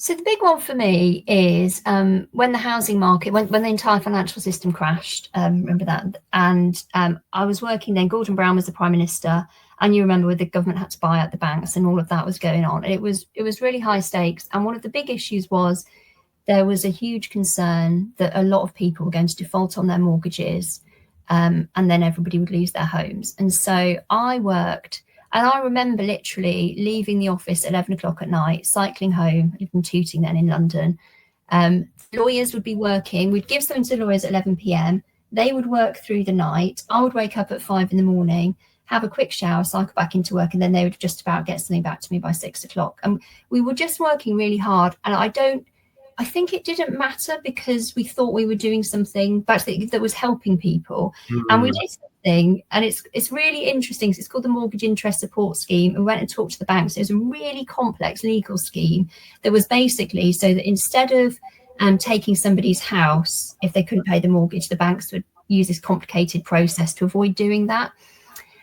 So the big one for me is when the housing market, when the entire financial system crashed, remember that? And I was working then, Gordon Brown was the Prime Minister, and you remember the government had to buy out the banks and all of that was going on. It was really high stakes. And one of the big issues was there was a huge concern that a lot of people were going to default on their mortgages, and then everybody would lose their homes. And so I worked. And I remember literally leaving the office at 11 o'clock at night, cycling home, I lived in Tooting then in London. Lawyers would be working. We'd give something to the lawyers at 11 p.m. They would work through the night. I would wake up at 5 in the morning, have a quick shower, cycle back into work, and then they would just about get something back to me by 6 o'clock. And we were just working really hard. And I think it didn't matter because we thought we were doing something that was helping people. And we did something, and it's really interesting. It's called the Mortgage Interest Support Scheme. And we went and talked to the banks. It was a really complex legal scheme that was basically so that instead of taking somebody's house, if they couldn't pay the mortgage, the banks would use this complicated process to avoid doing that.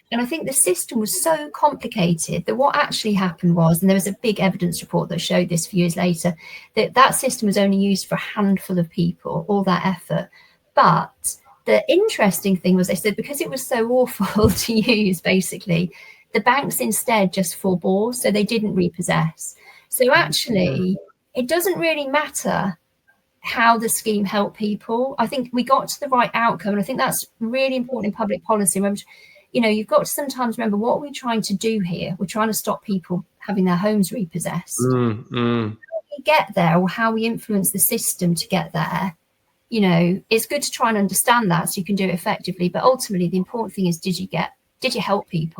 And I think the system was so complicated that what actually happened was, and there was a big evidence report that showed this a few years later, that system was only used for a handful of people, all that effort. But the interesting thing was they said because it was so awful to use, basically, the banks instead just forbore, so they didn't repossess. So actually, it doesn't really matter how the scheme helped people. I think we got to the right outcome, and I think that's really important in public policy. Remember, you've got to sometimes remember, what are we trying to do here? We're trying to stop people having their homes repossessed. How we get there, or how we influence the system to get there, it's good to try and understand that so you can do it effectively. But ultimately, the important thing is, did you help people?